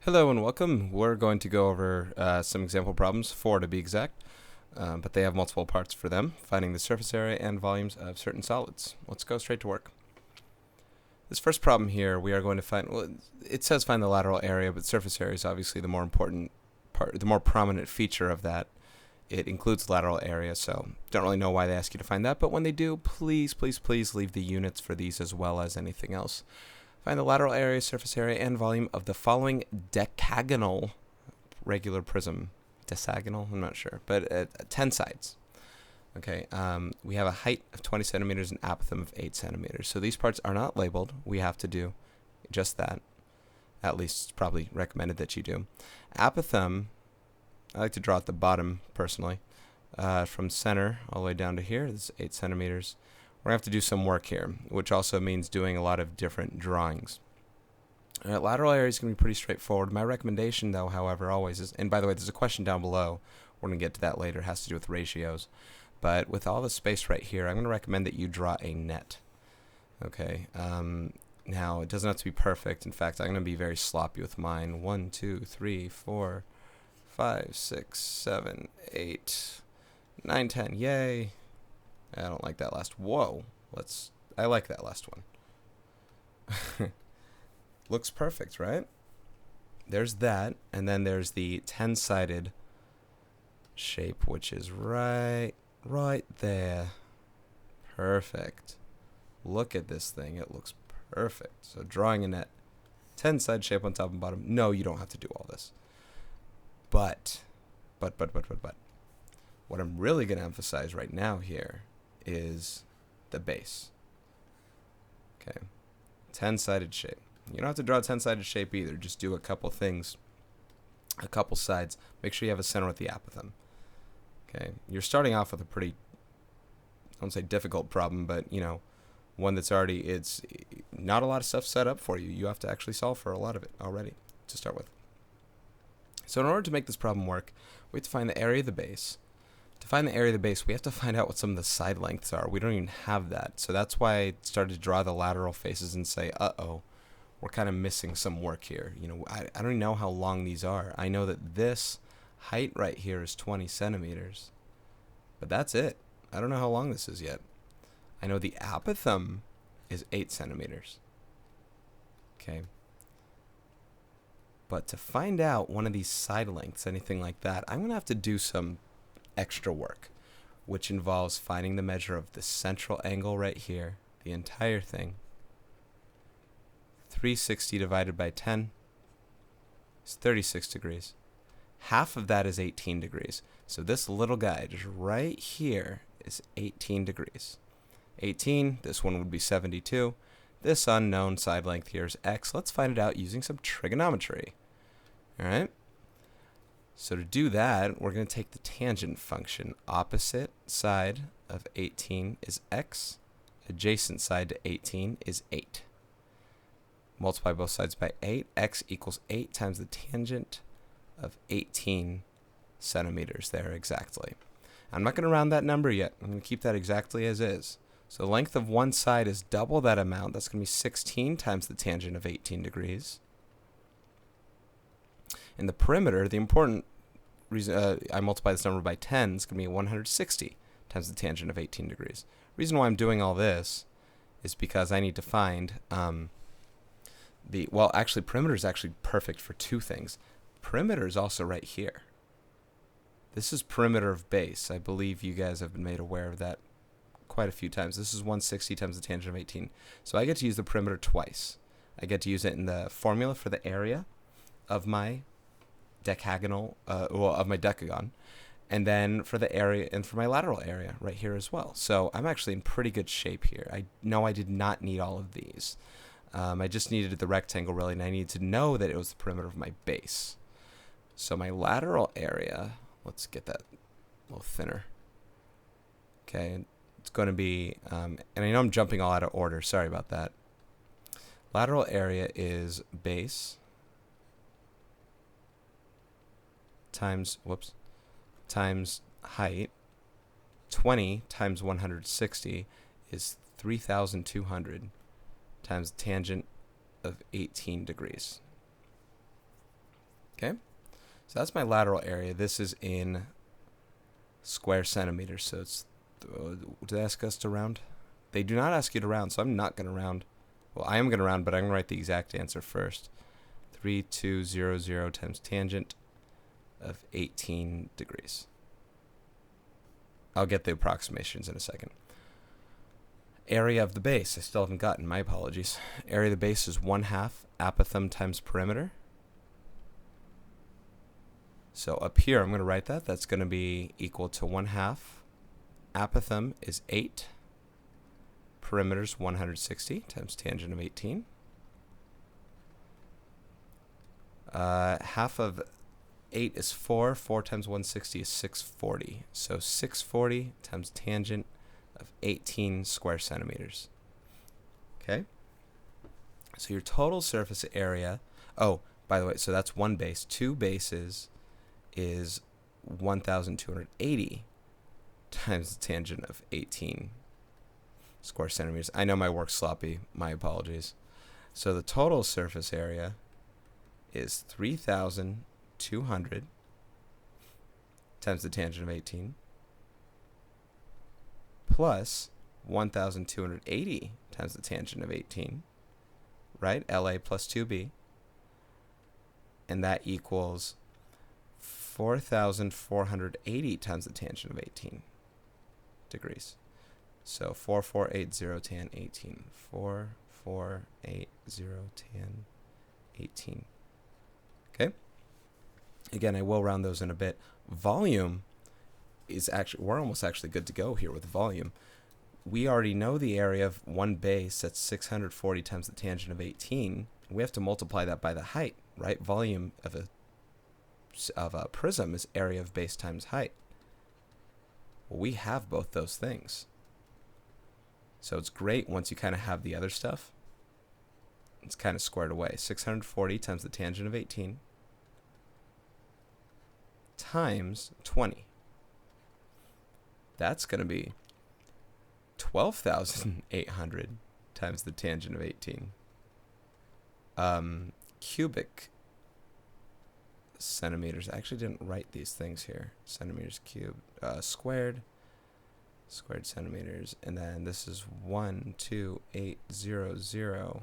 Hello and welcome. We're going to go over some example problems, 4 to be exact, but they have multiple parts for them, finding the surface area and volumes of certain solids. Let's go straight to work. This first problem here, we are going to find, well, it says find the lateral area, but surface area is obviously the more important part, the more prominent feature of that. It includes lateral area, so don't really know why they ask you to find that, but when they do, please leave the units for these as well as anything else. Find the lateral area, surface area, and volume of the following decagonal regular prism. Decagonal? I'm not sure. But 10 sides. Okay, we have a height of 20 centimeters and apothem of 8 centimeters. So these parts are not labeled. We have to do just that. At least it's probably recommended that you do. Apothem, I like to draw at the bottom, personally. From center all the way down to here, this is 8 centimeters. We're going to have to do some work here, which also means doing a lot of different drawings. Lateral area is going to be pretty straightforward. My recommendation, though, however, always is, and by the way, there's a question down below. We're going to get to that later. It has to do with ratios. But with all the space right here, I'm going to recommend that you draw a net. Okay. Now, it doesn't have to be perfect. In fact, I'm going to be very sloppy with mine. 1, 2, 3, 4, 5, 6, 7, 8, 9, 10. Yay. I don't like that last. Whoa. I like that last one. Looks perfect, right? There's that, and then there's the 10-sided shape, which is right there. Perfect. Look at this thing. It looks perfect. So drawing a net, 10-sided shape on top and bottom. No, you don't have to do all this. But. What I'm really going to emphasize right now here is the base. Okay. 10-sided shape. You don't have to draw a 10-sided shape either. Just do a couple things, a couple sides. Make sure you have a center with the apothem. Okay. You're starting off with a pretty, I won't say difficult problem, but, one that's already, it's not a lot of stuff set up for you. You have to actually solve for a lot of it already to start with. So in order to make this problem work, we have to find the area of the base. To find the area of the base, we have to find out what some of the side lengths are. We don't even have that. So that's why I started to draw the lateral faces and say, uh-oh, we're kind of missing some work here. I don't even know how long these are. I know that this height right here is 20 centimeters. But that's it. I don't know how long this is yet. I know the apothem is 8 centimeters. Okay. But to find out one of these side lengths, anything like that, I'm going to have to do some extra work, which involves finding the measure of the central angle right here, the entire thing. 360 divided by 10 is 36 degrees. Half of that is 18 degrees. So this little guy just right here is 18 degrees. 18, this one would be 72. This unknown side length here is x. Let's find it out using some trigonometry. All right? So to do that, we're going to take the tangent function. Opposite side of 18 is x. Adjacent side to 18 is 8. Multiply both sides by 8. X equals 8 times the tangent of 18 centimeters there exactly. I'm not going to round that number yet. I'm going to keep that exactly as is. So the length of one side is double that amount. That's going to be 16 times the tangent of 18 degrees. In the perimeter, the important reason I multiply this number by 10 is going to be 160 times the tangent of 18 degrees. Reason why I'm doing all this is because I need to find perimeter is actually perfect for two things. Perimeter is also right here. This is perimeter of base. I believe you guys have been made aware of that quite a few times. This is 160 times the tangent of 18. So I get to use the perimeter twice. I get to use it in the formula for the area of my decagon, and then for the area and for my lateral area right here as well. So I'm actually in pretty good shape here. I know I did not need all of these. I just needed the rectangle really, and I needed to know that it was the perimeter of my base. So my lateral area, let's get that a little thinner. Okay, it's going to be, and I know I'm jumping all out of order. Sorry about that. Lateral area is base times height. 20 times 160 is 3,200 times tangent of 18 degrees. Okay, so that's my lateral area. This is in square centimeters, so it's, do they ask us to round? They do not ask you to round, so I'm not going to round. Well, I am going to round, but I'm going to write the exact answer first. 3200 times tangent of 18 degrees. I'll get the approximations in a second. Area of the base, I still haven't gotten, my apologies. Area of the base is 1/2 apothem times perimeter. So up here, I'm going to write that. That's going to be equal to 1/2. Apothem is 8. Perimeter is 160 times tangent of 18. Half of 8 is 4. 4 times 160 is 640. So 640 times tangent of 18 square centimeters. Okay? So your total surface area, oh, by the way, so that's one base. Two bases is 1,280 times the tangent of 18 square centimeters. I know my work's sloppy. My apologies. So the total surface area is 3,200 times the tangent of 18 plus 1,280 times the tangent of 18, right? LA plus 2B. And that equals 4,480 times the tangent of 18 degrees. So 4480 tan 18. 4480 tan 18. Okay? Again, I will round those in a bit. Volume is actually, we're almost actually good to go here with volume. We already know the area of one base, that's 640 times the tangent of 18. We have to multiply that by the height, right? Volume of a prism is area of base times height. Well, we have both those things. So it's great once you kind of have the other stuff. It's kind of squared away. 640 times the tangent of 18 times 20. That's going to be 12,800 times the tangent of 18. Cubic centimeters. I actually didn't write these things here. Centimeters cubed. Squared centimeters. And then this is 12800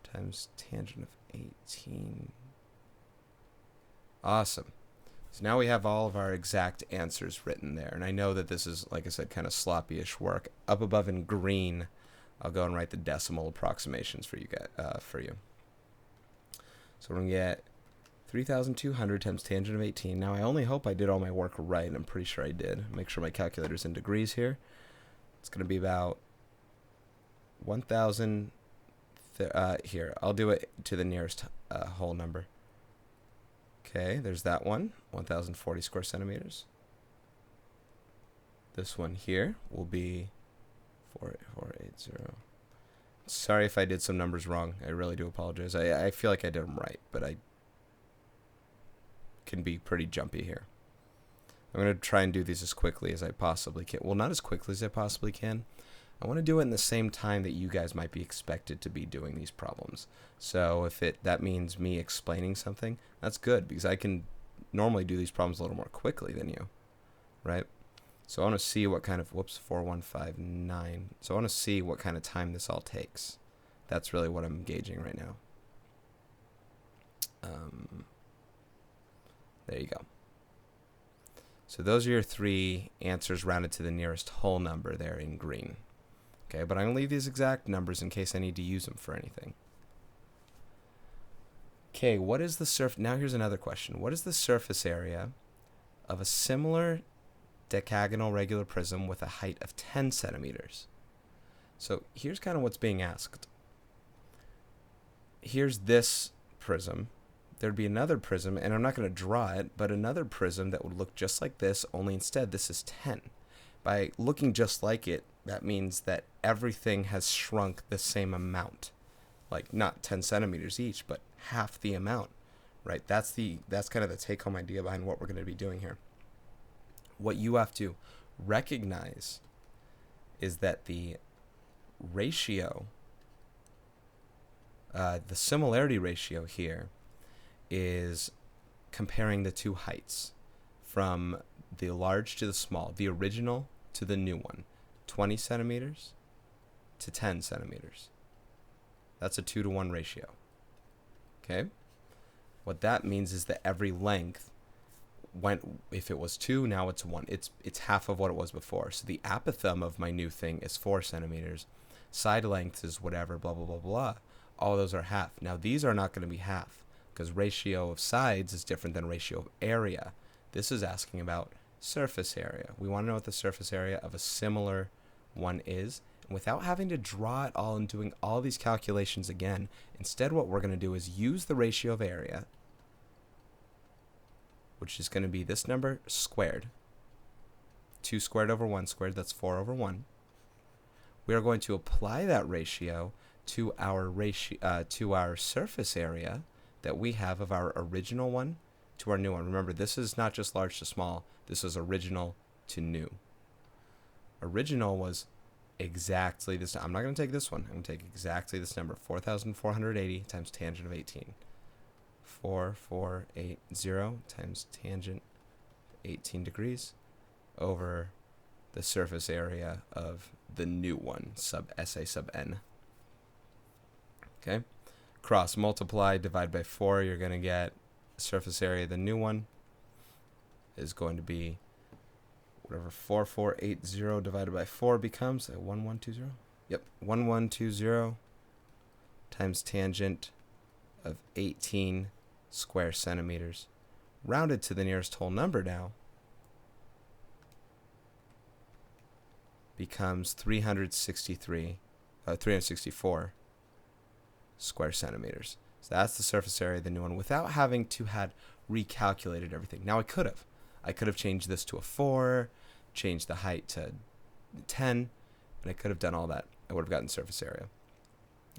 times tangent of 18. Awesome. So now we have all of our exact answers written there. And I know that this is, like I said, kind of sloppy-ish work. Up above in green, I'll go and write the decimal approximations for you guys, So we're going to get 3,200 times tangent of 18. Now, I only hope I did all my work right, and I'm pretty sure I did. Make sure my calculator's in degrees here. It's going to be about 1,000. Here, I'll do it to the nearest whole number. Okay, there's that one, 1,040 square centimeters. This one here will be 4,480. Sorry if I did some numbers wrong. I really do apologize. I feel like I did them right, but I can be pretty jumpy here. I'm going to try and do these as quickly as I possibly can. Well, not as quickly as I possibly can. I want to do it in the same time that you guys might be expected to be doing these problems. So if that means me explaining something, that's good, because I can normally do these problems a little more quickly than you, right? So I want to see what kind of, 4159. So I want to see what kind of time this all takes. That's really what I'm gauging right now. There you go. So those are your three answers rounded to the nearest whole number there in green. Okay, but I'm going to leave these exact numbers in case I need to use them for anything. Okay, what is the now here's another question. What is the surface area of a similar decagonal regular prism with a height of 10 centimeters? So here's kind of what's being asked. Here's this prism. There'd be another prism, and I'm not going to draw it, but another prism that would look just like this, only instead this is 10. By looking just like it, that means that everything has shrunk the same amount. Like, not 10 centimeters each, but half the amount, right? That's kind of the take-home idea behind what we're going to be doing here. What you have to recognize is that the ratio, the similarity ratio here is comparing the two heights from the large to the small, the original to the new one, 20 centimeters to 10 centimeters. That's a 2-to-1 ratio. Okay? What that means is that every length went, if it was 2, now it's 1. It's half of what it was before. So the apothem of my new thing is 4 centimeters. Side length is whatever, blah, blah, blah, blah. All those are half. Now these are not going to be half because ratio of sides is different than ratio of area. This is asking about surface area. We want to know what the surface area of a similar one is. And without having to draw it all and doing all these calculations again, instead what we're going to do is use the ratio of area, which is going to be this number squared. 2 squared over 1 squared, that's 4 over 1. We are going to apply that ratio to our surface area that we have of our original one to our new one. Remember, this is not just large to small. This is original to new. Original was exactly this. I'm not going to take this one. I'm going to take exactly this number, 4,480 times tangent of 18. 4480 times tangent 18 degrees over the surface area of the new one, sub SA sub n. Okay? Cross multiply, divide by 4, you're going to get surface area of the new one is going to be whatever 4480 divided by 4 becomes 1120. Yep, 1120 times tangent of 18 square centimeters. Rounded to the nearest whole number now becomes 364 square centimeters. So that's the surface area of the new one without having to had recalculated everything. Now I could have changed this to a 4, changed the height to 10, and I could have done all that. I would have gotten surface area.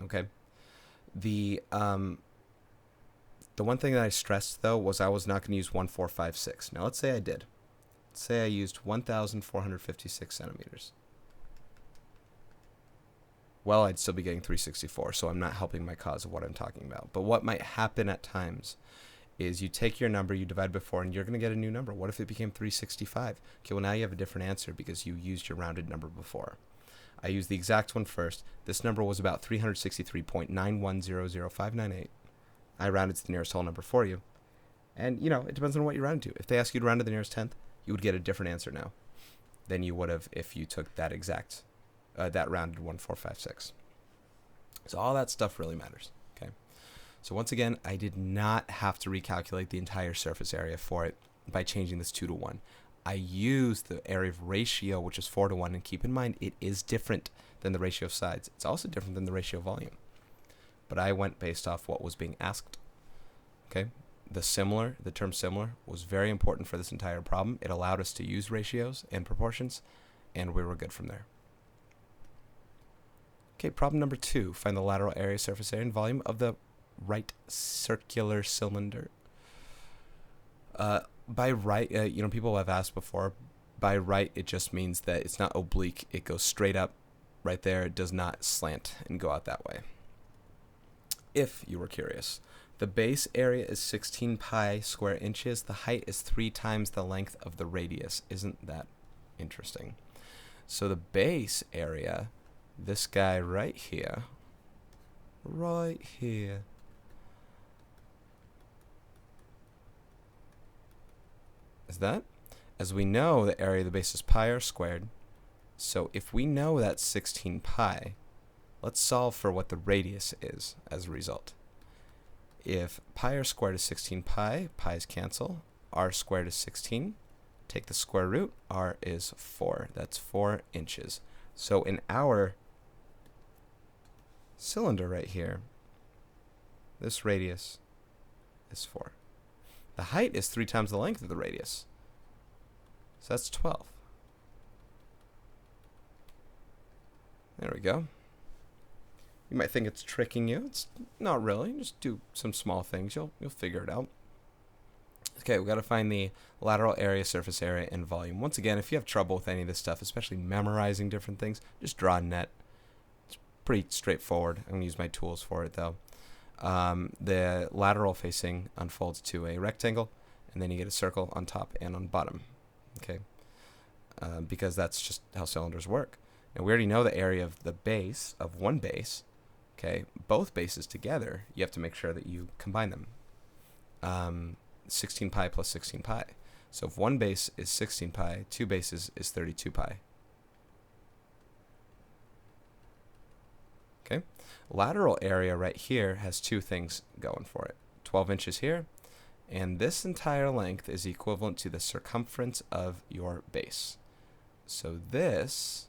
Okay. The one thing that I stressed though was I was not going to use 1456. Now let's say I did. Let's say I used 1,456 centimeters. Well, I'd still be getting 364, so I'm not helping my cause of what I'm talking about. But what might happen at times is you take your number, you divide by 4, and you're going to get a new number. What if it became 365? Okay, well, now you have a different answer because you used your rounded number before. I used the exact one first. This number was about 363.9100598. I rounded to the nearest whole number for you. And, it depends on what you round to. If they ask you to round to the nearest tenth, you would get a different answer now than you would have if you took that exact that rounded 1456. So all that stuff really matters. Okay. So once again, I did not have to recalculate the entire surface area for it by changing this 2-to-1. I used the area of ratio, which is 4-to-1, and keep in mind it is different than the ratio of sides. It's also different than the ratio of volume. But I went based off what was being asked. Okay. The term similar was very important for this entire problem. It allowed us to use ratios and proportions, and we were good from there. Okay, problem number 2. Find the lateral area, surface area, and volume of the right circular cylinder. By right, people have asked before, by right, it just means that it's not oblique. It goes straight up right there. It does not slant and go out that way. If you were curious, the base area is 16 pi square inches. The height is 3 times the length of the radius. Isn't that interesting? So the base area, this guy right here, is that? As we know, the area of the base is pi r squared. So if we know that's 16 pi, let's solve for what the radius is as a result. If pi r squared is 16 pi, pi's cancel, r squared is 16, take the square root, r is 4. That's 4 inches. So in our cylinder right here, this radius is 4. The height is 3 times the length of the radius. So that's 12. There we go. You might think it's tricking you. It's not really. Just do some small things. You'll figure it out. Okay, we got to find the lateral area, surface area, and volume. Once again, if you have trouble with any of this stuff, especially memorizing different things, just draw a net. It's pretty straightforward. I'm going to use my tools for it, though. The lateral facing unfolds to a rectangle. and then you get a circle on top and on bottom, okay? Because that's just how cylinders work. And we already know the area of the base of one base, okay? Both bases together, you have to make sure that you combine them. 16 pi plus 16 pi. So if one base is 16 pi, two bases is 32 pi. Okay? Lateral area right here has two things going for it. 12 inches here, and this entire length is equivalent to the circumference of your base. So this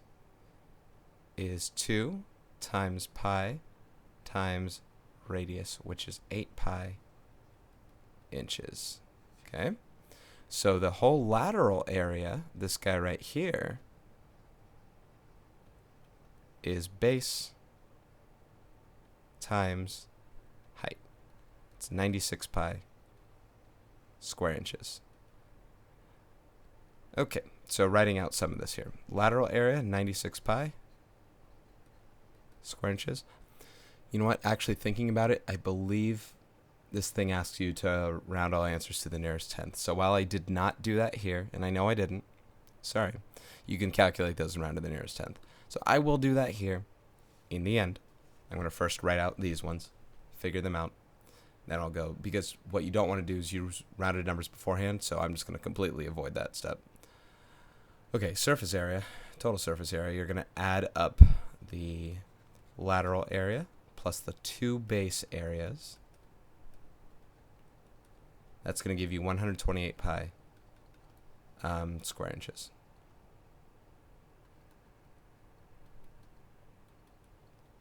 is 2 times pi times radius, which is 8 pi inches. Okay? So the whole lateral area, this guy right here, is base times height. It's 96 pi square inches. Okay, so writing out some of this here. Lateral area, 96 pi square inches. You know what? Actually thinking about it, I believe this thing asks you to round all answers to the nearest tenth. So while I did not do that here, and I know I didn't, sorry, you can calculate those and round to the nearest tenth. So I will do that here in the end. I'm going to first write out these ones, figure them out, then I'll go, because what you don't want to do is use rounded numbers beforehand, so I'm just going to completely avoid that step. Okay, surface area, total surface area, you're going to add up the lateral area plus the two base areas. That's going to give you 128 pi square inches.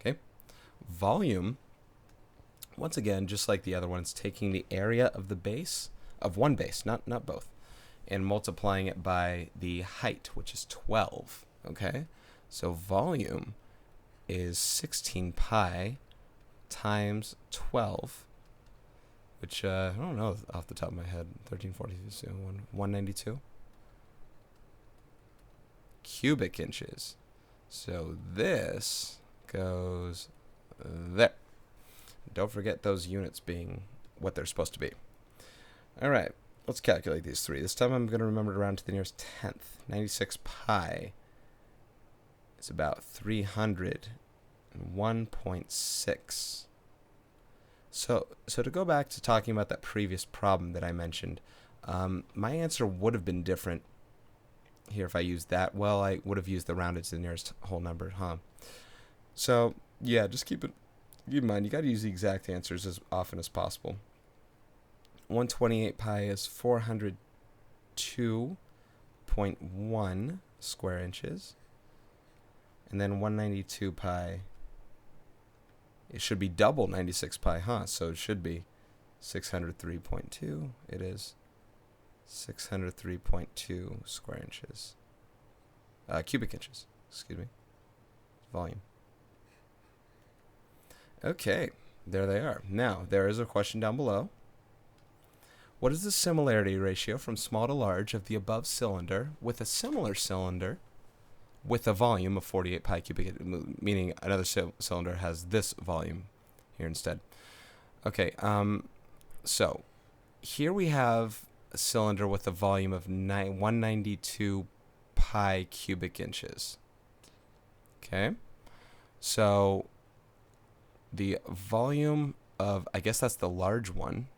Okay. Volume, once again, just like the other one, it's taking the area of the base, of one base, not both, and multiplying it by the height, which is 12. Okay. So volume is 16 pi times 12. Which, I don't know off the top of my head. 1342, 192 cubic inches. So this goes there. Don't forget those units being what they're supposed to be. All right, let's calculate these three. This time I'm going to remember to round to the nearest tenth. 96 pi is about 301.6. So to go back to talking about that previous problem that I mentioned, my answer would have been different here if I used that. Well, I would have used the rounded to the nearest whole number, huh? So, yeah, just keep in mind, you got to use the exact answers as often as possible. 128 pi is 402.1 square inches. And then 192 pi, it should be double 96 pi, huh? So it should be 603.2. It is 603.2 square inches. Cubic inches, excuse me. Volume. Okay, there they are. Now, there is a question down below. What is the similarity ratio from small to large of the above cylinder with a similar cylinder with a volume of 48 pi cubic, meaning another cylinder has this volume here instead. Okay, so here we have a cylinder with a volume of 192 pi cubic inches. Okay, so the volume of, I guess that's the large one,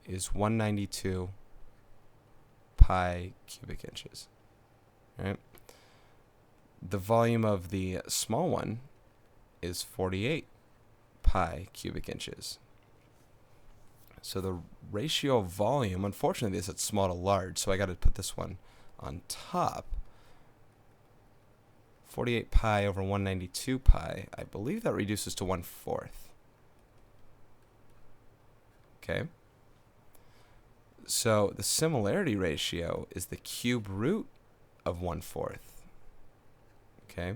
is 192 pi cubic inches. Right? The volume of the small one is 48 pi cubic inches. So the ratio of volume, unfortunately this is small to large, so I got to put this one on top. 48 pi over 192 pi, I believe that reduces to 1/4. Okay. So the similarity ratio is the cube root of 1/4. Okay.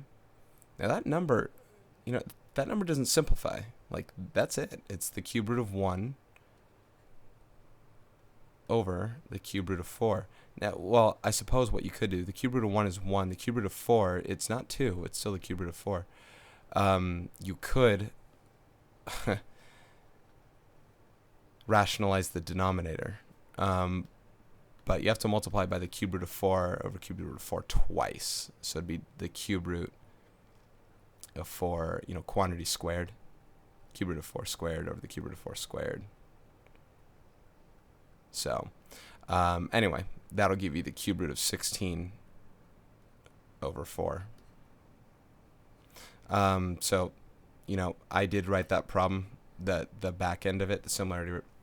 Now that number, that number doesn't simplify. Like, that's it. It's the cube root of 1 over the cube root of 4. Now, well, I suppose what you could do, the cube root of 1 is 1. The cube root of 4, it's not 2. It's still the cube root of 4. You could rationalize the denominator. But you have to multiply by the cube root of 4 over cube root of 4 twice. So it'd be the cube root of 4, quantity squared. Cube root of 4 squared over the cube root of 4 squared. So, anyway, that'll give you the cube root of 16 over 4. So, I did write that problem, the back end of it, the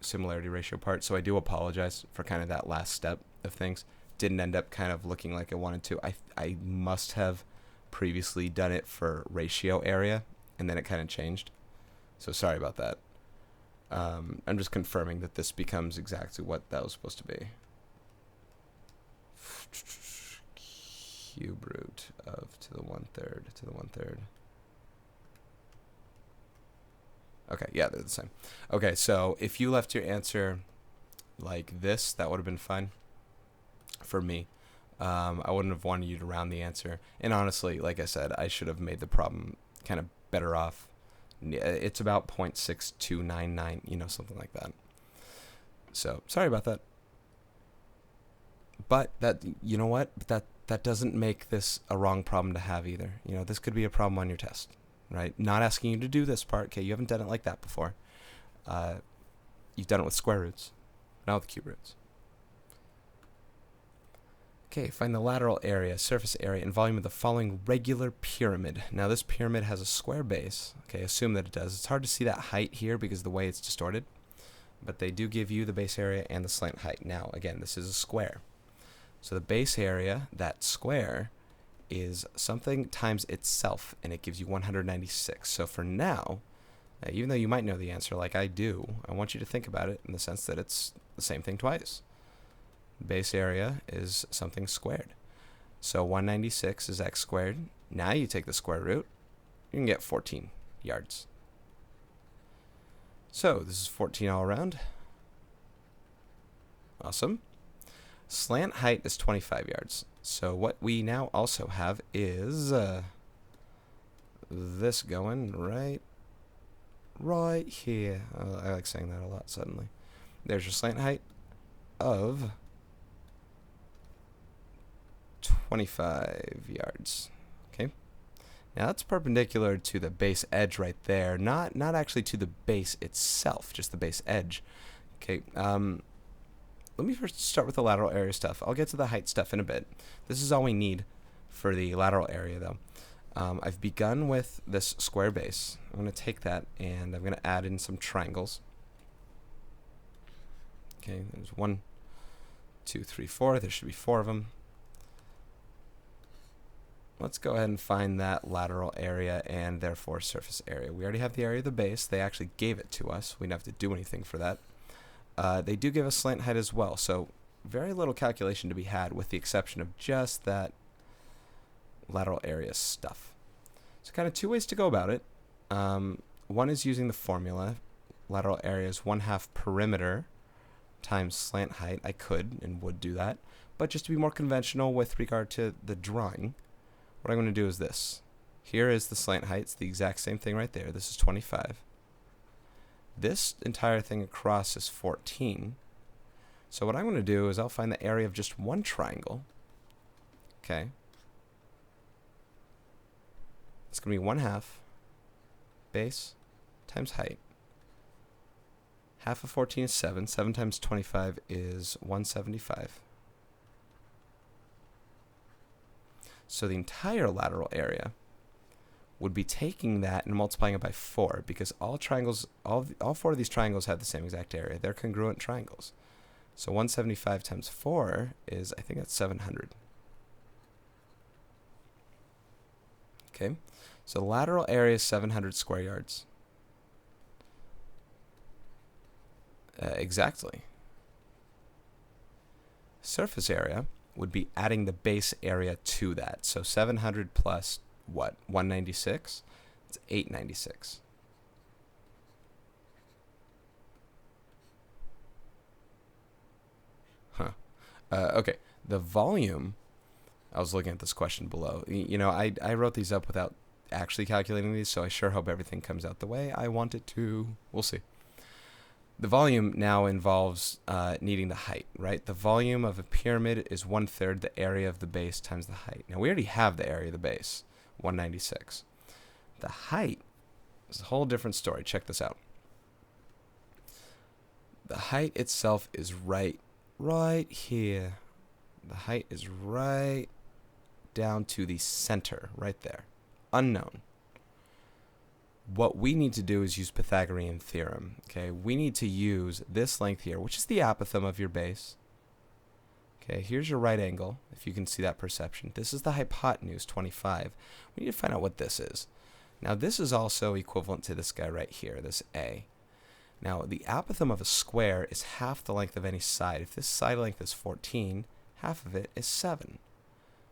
similarity ratio part. So I do apologize for kind of that last step of things. Didn't end up kind of looking like I wanted to. I must have previously done it for ratio area, and then it kind of changed. So sorry about that. I'm just confirming that this becomes exactly what that was supposed to be. Cube root of to the 1/3. Okay, yeah, they're the same. Okay, so if you left your answer like this, that would have been fine for me. I wouldn't have wanted you to round the answer. And honestly, like I said, I should have made the problem kind of better off. It's about 0.6299, something like that. So, sorry about that. But that, you know what? That doesn't make this a wrong problem to have either. This could be a problem on your test, right? Not asking you to do this part. Okay, you haven't done it like that before. You've done it with square roots, not with cube roots. Okay, find the lateral area, surface area, and volume of the following regular pyramid. Now this pyramid has a square base. Okay, assume that it does. It's hard to see that height here because of the way it's distorted. But they do give you the base area and the slant height. Now, again, this is a square. So the base area, that square, is something times itself, and it gives you 196. So for now, even though you might know the answer like I do, I want you to think about it in the sense that it's the same thing twice. Base area is something squared. So 196 is x squared. Now you take the square root, you can get 14 yards. So this is 14 all around. Awesome. Slant height is 25 yards. So what we now also have is this going right here. I like saying that a lot suddenly. There's your slant height of 25 yards. Okay. Now that's perpendicular to the base edge right there, not actually to the base itself, just the base edge. Okay. Let me first start with the lateral area stuff. I'll get to the height stuff in a bit. This is all we need for the lateral area, though. I've begun with this square base. I'm going to take that and I'm going to add in some triangles. Okay, there's 1, 2, 3, 4. There should be 4 of them. Let's go ahead and find that lateral area and therefore surface area. We already have the area of the base. They actually gave it to us. We don't have to do anything for that. They do give us slant height as well, so very little calculation to be had with the exception of just that lateral area stuff. So kind of 2 ways to go about it. One is using the formula. Lateral area is 1/2 perimeter times slant height. I could and would do that, but just to be more conventional with regard to the drawing, what I'm going to do is this. Here is the slant height. It's the exact same thing right there. This is 25. This entire thing across is 14. So what I'm going to do is I'll find the area of just one triangle. Okay. It's going to be 1/2 base times height. Half of 14 is 7. 7 times 25 is 175. So the entire lateral area would be taking that and multiplying it by 4 because all 4 of these triangles have the same exact area. They're congruent triangles. So 175 times 4 is, I think that's 700. Okay, so lateral area is 700 square yards. Exactly. Surface area would be adding the base area to that. So 700 plus what? 196? It's 896. Huh. Okay. The volume, I was looking at this question below. I wrote these up without actually calculating these, so I sure hope everything comes out the way I want it to. We'll see. The volume now involves needing the height, right? The volume of a pyramid is 1/3 the area of the base times the height. Now, we already have the area of the base, 196. The height is a whole different story. Check this out. The height itself is right here. The height is right down to the center, right there. Unknown. What we need to do is use Pythagorean theorem. Okay, we need to use this length here, which is the apothem of your base. Okay, here's your right angle, if you can see that perception. This is the hypotenuse, 25. We need to find out what this is. Now, this is also equivalent to this guy right here, this A. Now, the apothem of a square is half the length of any side. If this side length is 14, half of it is 7.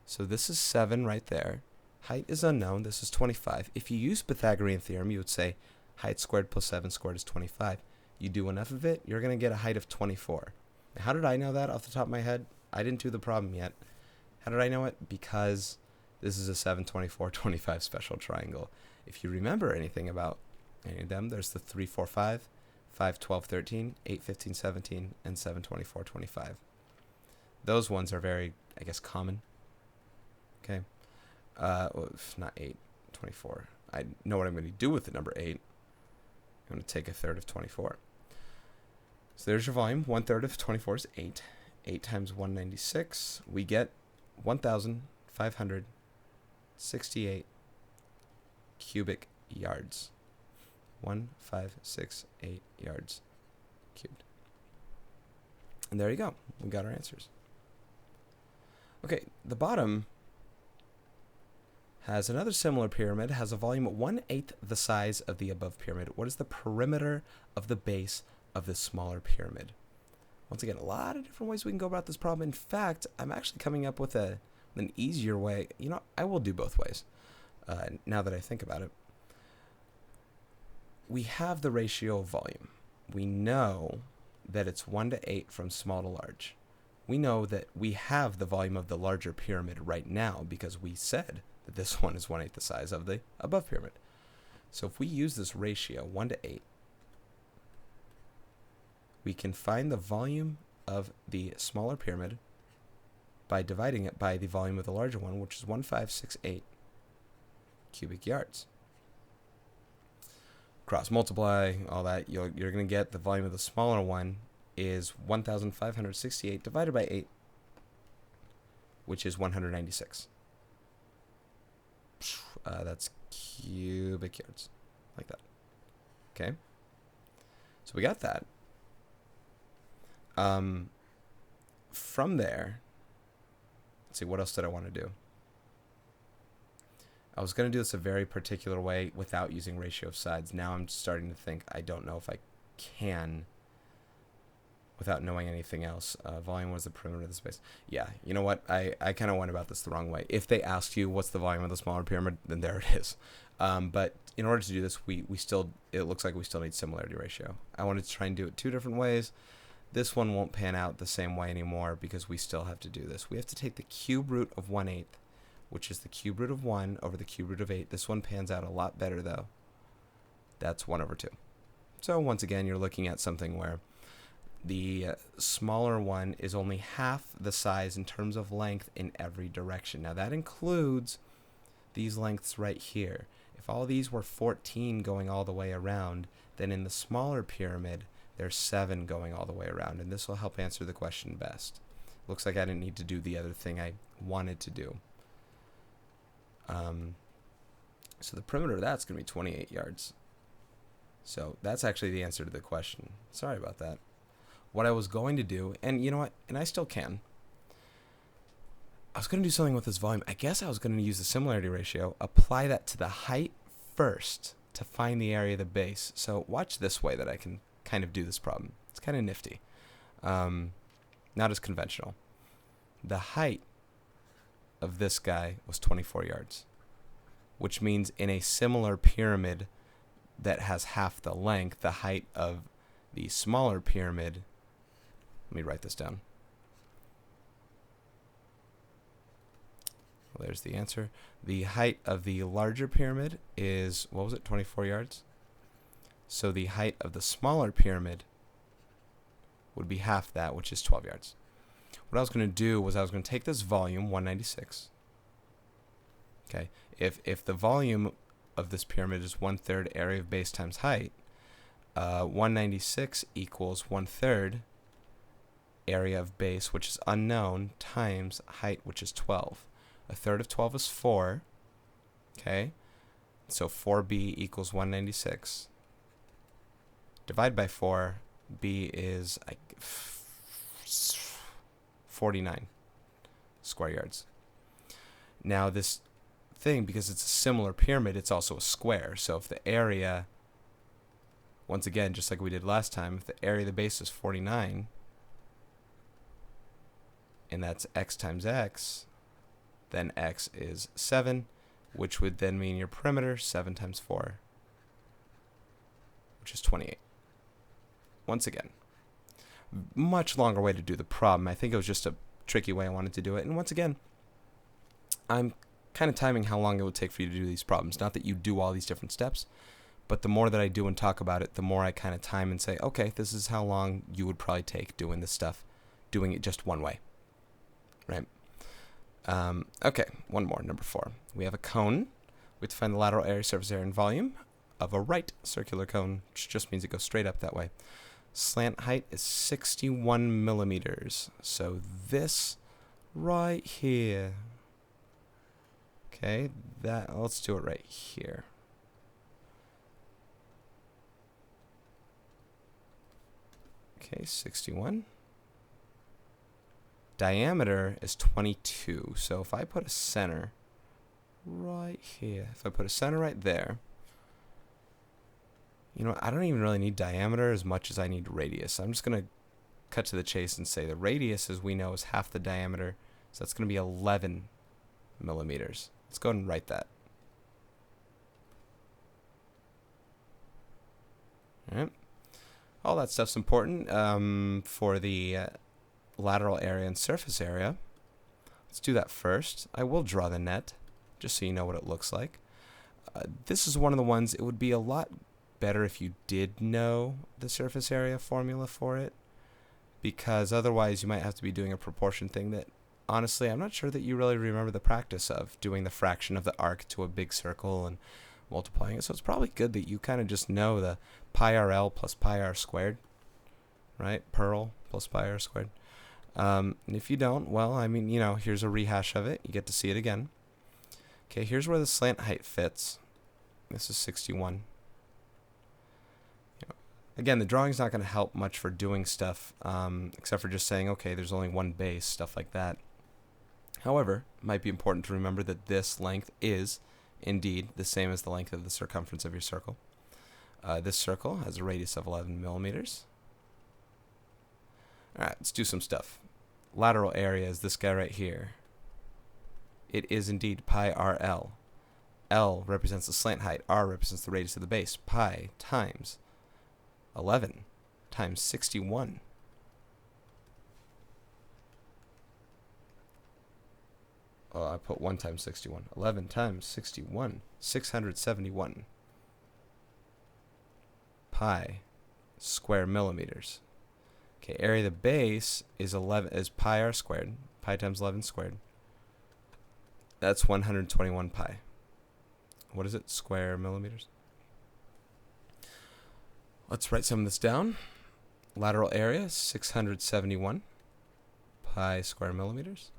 So this is 7 right there. Height is unknown. This is 25. If you use Pythagorean theorem, you would say height squared plus 7 squared is 25. You do enough of it, you're going to get a height of 24. Now, how did I know that off the top of my head? I didn't do the problem yet. How did I know it? Because this is a 7, 24, 25 special triangle. If you remember anything about any of them, there's the 3, 4, 5, 5, 12, 13, 8, 15, 17, and 7, 24, 25. Those ones are very, I guess, common. Okay. Well, not 8, 24. I know what I'm going to do with the number 8. I'm going to take 1/3 of 24. So there's your volume. 1/3 of 24 is 8. 8 times 196. We get 1,568 cubic yards. 1,568 yards cubed. And there you go. We got our answers. Okay, the bottom has another similar pyramid, has a volume 1/8 the size of the above pyramid. What is the perimeter of the base of this smaller pyramid? Once again, a lot of different ways we can go about this problem. In fact, I'm actually coming up with an easier way. You know, I will do both ways now that I think about it. We have the ratio of volume. We know that it's 1:8 from small to large. We know that we have the volume of the larger pyramid right now because we said that this one is 1/8 the size of the above pyramid. So if we use this ratio, 1:8, we can find the volume of the smaller pyramid by dividing it by the volume of the larger one, which is 1,568 cubic yards. Cross multiply, all that, you're going to get the volume of the smaller one is 1,568 divided by 8, which is 196. That's cubic yards, like that. Okay, so we got that. From there, let's see, what else did I want to do? I was going to do this a very particular way without using ratio of sides. Now I'm starting to think I don't know if I can without knowing anything else. Volume was the perimeter of the space. Yeah, you know what? I kind of went about this the wrong way. If they asked you what's the volume of the smaller pyramid, then there it is. But in order to do this, it looks like we still need similarity ratio. I wanted to try and do it 2 different ways. This one won't pan out the same way anymore because we still have to do this. We have to take the cube root of 1/8, which is the cube root of 1 over the cube root of 8. This one pans out a lot better, though. That's 1/2. So once again, you're looking at something where the smaller one is only half the size in terms of length in every direction. Now, that includes these lengths right here. If all these were 14 going all the way around, then in the smaller pyramid, there's 7 going all the way around, and this will help answer the question best. Looks like I didn't need to do the other thing I wanted to do. So the perimeter of that's going to be 28 yards. So that's actually the answer to the question. Sorry about that. What I was going to do, and you know what, and I still can, I was going to do something with this volume. I guess I was going to use the similarity ratio, apply that to the height first to find the area of the base. So watch this way that I can kind of do this problem. It's kind of nifty. Not as conventional. The height of this guy was 24 yards, which means in a similar pyramid that has half the length, the height of the smaller pyramid, let me write this down. Well, there's the answer. The height of the larger pyramid is, what was it, 24 yards? So the height of the smaller pyramid would be half that, which is 12 yards. What I was going to do was I was going to take this volume, 196. Okay, if the volume of this pyramid is 1/3 area of base times height, 196 equals 1/3 area of base, which is unknown, times height, which is 12. 1/3 of 12 is 4. Okay, so 4b equals 196. Divide by 4, b is 49 square yards. Now this thing, because it's a similar pyramid, it's also a square. So if the area, once again, just like we did last time, if the area of the base is 49, and that's x times x, then x is 7, which would then mean your perimeter, 7 times 4, which is 28. Once again, much longer way to do the problem. I think it was just a tricky way I wanted to do it. And once again, I'm kind of timing how long it would take for you to do these problems. Not that you do all these different steps, but the more that I do and talk about it, the more I kind of time and say, okay, this is how long you would probably take doing this stuff, doing it just one way, right? Okay, one more, number 4. We have a cone. We have to find the lateral area, surface area, and volume of a right circular cone, which just means it goes straight up that way. Slant height is 61 millimeters. So this right here. Okay, let's do it right here. Okay, 61. Diameter is 22. So if I put a center right here, if I put a center right there, you know, I don't even really need diameter as much as I need radius. I'm just going to cut to the chase and say the radius, as we know, is half the diameter. So that's going to be 11 millimeters. Let's go ahead and write that. All right. All that stuff's important for the lateral area and surface area. Let's do that first. I will draw the net, just so you know what it looks like. This is one of the ones, it would be a lot better if you did know the surface area formula for it, because otherwise you might have to be doing a proportion thing that, honestly, I'm not sure that you really remember the practice of doing the fraction of the arc to a big circle and multiplying it. So it's probably good that you kind of just know the pi RL plus pi r squared, right? Pearl plus pi r squared. And if you don't, well, I mean, you know, here's a rehash of it. You get to see it again. Okay, here's where the slant height fits. This is 61. Again, the drawing's not going to help much for doing stuff, except for just saying, okay, there's only one base, stuff like that. However, it might be important to remember that this length is, indeed, the same as the length of the circumference of your circle. This circle has a radius of 11 millimeters. All right, let's do some stuff. Lateral area is this guy right here. It is indeed pi RL. L represents the slant height. R represents the radius of the base. Pi times 11 times 61. Oh, I put 1 times 61. 11 times 61. 671. Pi square millimeters. Okay, area of the base is pi r squared. Pi times 11 squared. That's 121 pi. What is it? Square millimeters. Let's write some of this down. Lateral area, 671 pi square millimeters.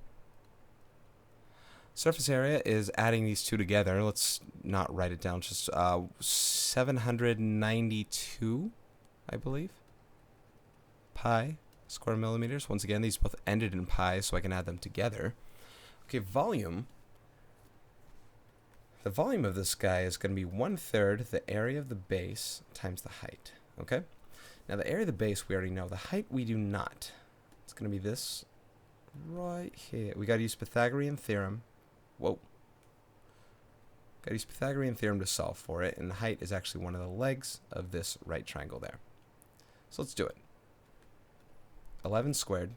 Surface area is adding these two together. Let's not write it down. Just 792, I believe, pi square millimeters. Once again, these both ended in pi, so I can add them together. Okay, volume. The volume of this guy is going to be 1/3 the area of the base times the height. Okay? Now, the area of the base we already know. The height we do not. It's going to be this right here. We got to use Pythagorean theorem. Whoa. Got to use Pythagorean theorem to solve for it, and the height is actually one of the legs of this right triangle there. So let's do it. 11 squared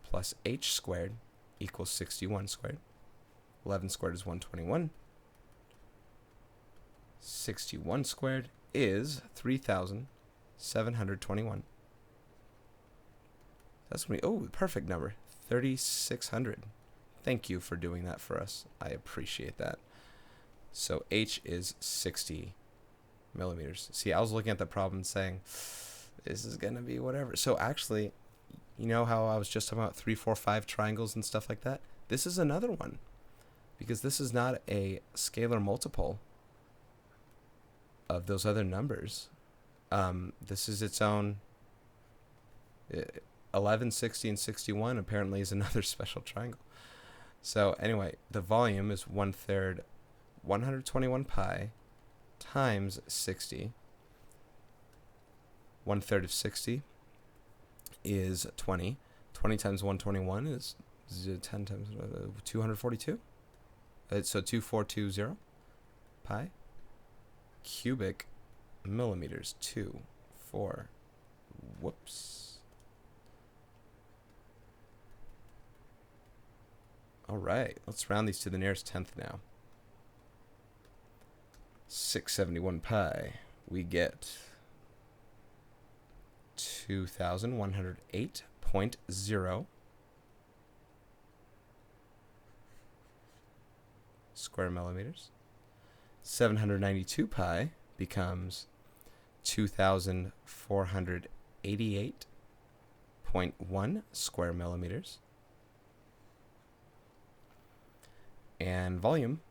plus h squared equals 61 squared. 11 squared is 121. 61 squared is 3,721. That's going to be, oh, perfect number, 3,600. Thank you for doing that for us. I appreciate that. So H is 60 millimeters. See, I was looking at the problem saying, this is going to be whatever. So actually, you know how I was just talking about 3, 4, 5 triangles and stuff like that? This is another one, because this is not a scalar multiple of those other numbers. This is its own. 11, 60, and 61 apparently is another special triangle. So anyway, the volume is 1/3 121 pi times 60. 1/3 of 60 is 20. 20 times 121 is 10 times 242. So 2420 pi cubic millimeters. 2, 4. Whoops. All right, let's round these to the nearest tenth now. 671 pi. We get 2,108.0 square millimeters. 792 pi becomes 2,488.1 square millimeters. And volume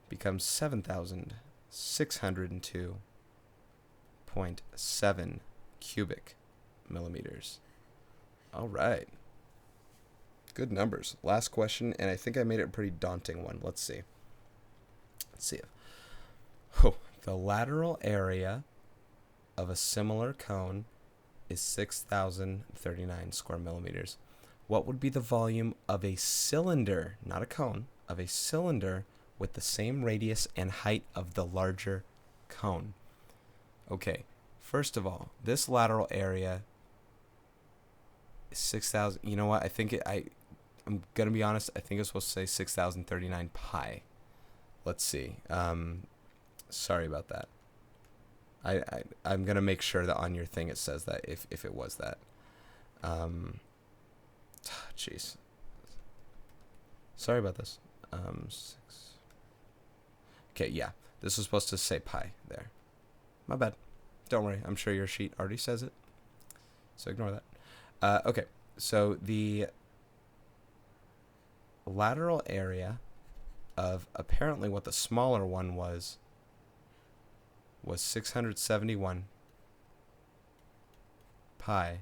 becomes 7,602.7 cubic millimeters. All right. Good numbers. Last question, and I think I made it a pretty daunting one. Let's see. Oh, the lateral area of a similar cone is 6,039 square millimeters. What would be the volume of a cylinder, not a cone, of a cylinder with the same radius and height of the larger cone? Okay, first of all, this lateral area is 6,000. You know what? I'm going to be honest. I think it's supposed to say 6,039 pi. Let's see. Sorry about that. I'm going to make sure that on your thing it says that if it was that. Jeez. Sorry about this. 6. Okay, yeah. This was supposed to say pi there. My bad. Don't worry. I'm sure your sheet already says it. So ignore that. Okay. So the lateral area of apparently what the smaller one was 671 pi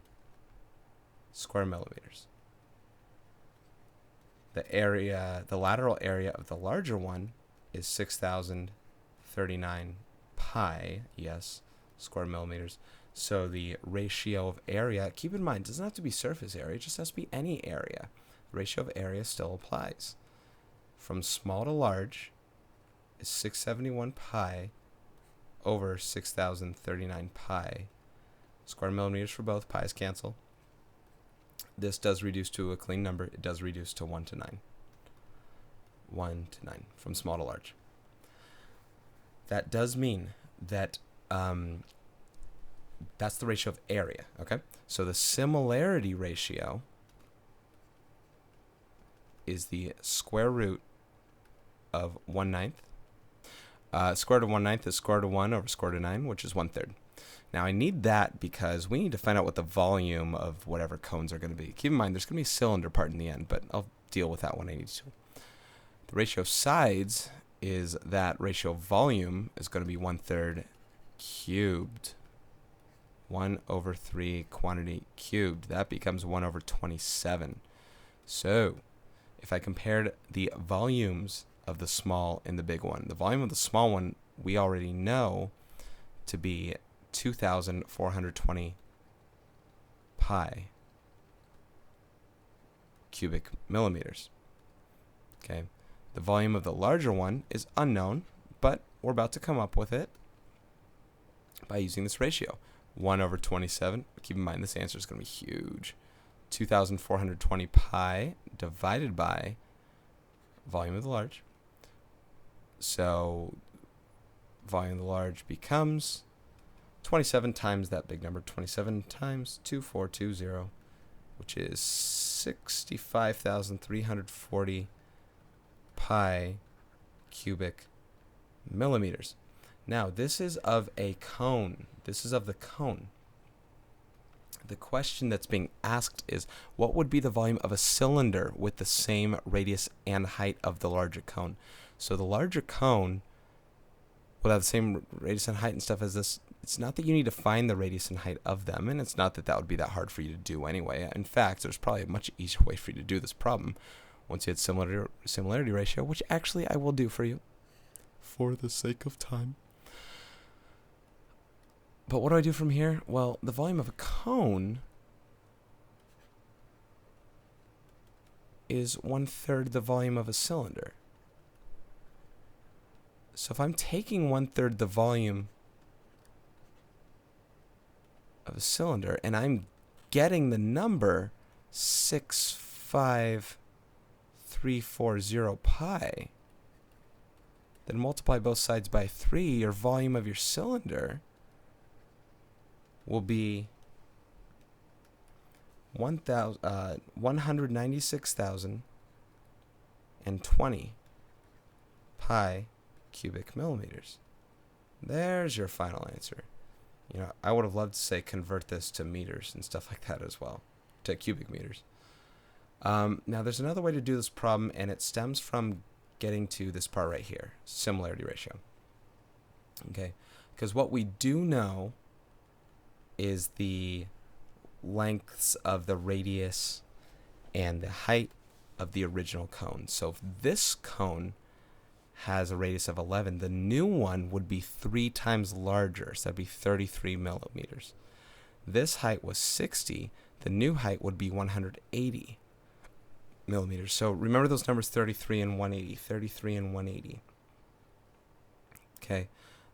square millimeters. The lateral area of the larger one is 6,039 pi, yes, square millimeters. So the ratio of area, keep in mind, it doesn't have to be surface area, it just has to be any area. The ratio of area still applies. From small to large is 671 pi over 6,039 pi square millimeters for both. Pi's cancel. This does reduce to a clean number. It does reduce to 1 to 9. 1 to 9 from small to large. That does mean that that's the ratio of area, okay? So the similarity ratio is the square root of 1/9. Square root of 1/9 is square root of 1 over square root of 9, which is 1/3. Now I need that because we need to find out what the volume of whatever cones are going to be. Keep in mind there's going to be a cylinder part in the end, but I'll deal with that when I need to. The ratio of sides is that ratio of volume is going to be 1/3 cubed. 1/3 quantity cubed. That becomes 1/27. So if I compared the volumes of the small and the big one, the volume of the small one we already know to be 2,420 pi cubic millimeters. Okay. The volume of the larger one is unknown, but we're about to come up with it by using this ratio. 1/27. Keep in mind this answer is going to be huge. 2,420 pi divided by volume of the large. So volume of the large becomes 27 times that big number, 27 times 2420, which is 65,340 pi cubic millimeters. Now, this is of a cone. This is of the cone. The question that's being asked is, what would be the volume of a cylinder with the same radius and height of the larger cone? So the larger cone will have the same radius and height and stuff as this. It's not that you need to find the radius and height of them, and it's not that that would be that hard for you to do anyway. In fact, there's probably a much easier way for you to do this problem once you had similarity ratio, which actually I will do for you for the sake of time. But what do I do from here? Well, the volume of a cone is 1/3 the volume of a cylinder. So if I'm taking 1/3 the volume of a cylinder and I'm getting the number 65340 pi, then multiply both sides by 3, your volume of your cylinder will be 196,020 pi cubic millimeters. There's your final answer. You know, I would have loved to say convert this to meters and stuff like that as well, to cubic meters. Now, there's another way to do this problem, and it stems from getting to this part right here, similarity ratio. Okay, because what we do know is the lengths of the radius and the height of the original cone. So if this cone has a radius of 11, the new one would be 3 times larger, so that'd be 33 millimeters. This height was 60, the new height would be 180 millimeters. So remember those numbers, 33 and 180, 33 and 180. Okay.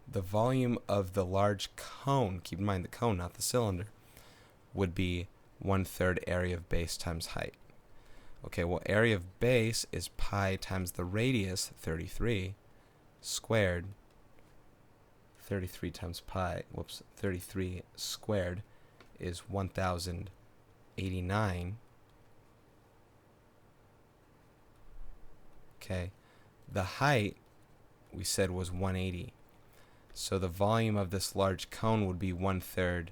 The volume of the large cone, keep in mind the cone, not the cylinder, would be 1/3 area of base times height. Okay, well, area of base is pi times the radius, 33, squared. 33 times pi, 33 squared is 1,089. Okay, the height, we said, was 180. So the volume of this large cone would be 1/3,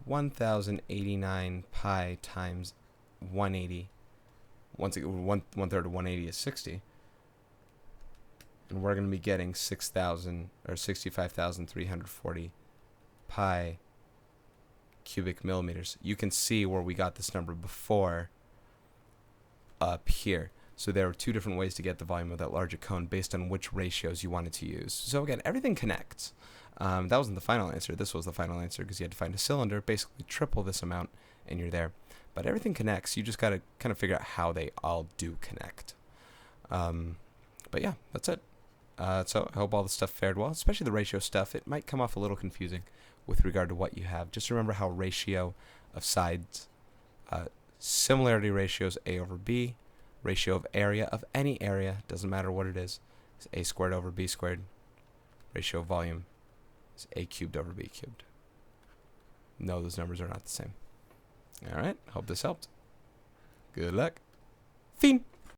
1,089 pi times 180. Once again, 1/3 of 180 is 60. And we're going to be getting 65,340 pi cubic millimeters. You can see where we got this number before up here. So there were 2 different ways to get the volume of that larger cone based on which ratios you wanted to use. So again, everything connects. That wasn't the final answer. This was the final answer because you had to find a cylinder, basically triple this amount, and you're there. But everything connects. You just got to kind of figure out how they all do connect. But yeah, that's it. So I hope all the stuff fared well, especially the ratio stuff. It might come off a little confusing with regard to what you have. Just remember how ratio of sides, similarity ratios A over B, ratio of area of any area, doesn't matter what it is A squared over B squared. Ratio of volume is A cubed over B cubed. No, those numbers are not the same. All right, hope this helped. Good luck. Fin.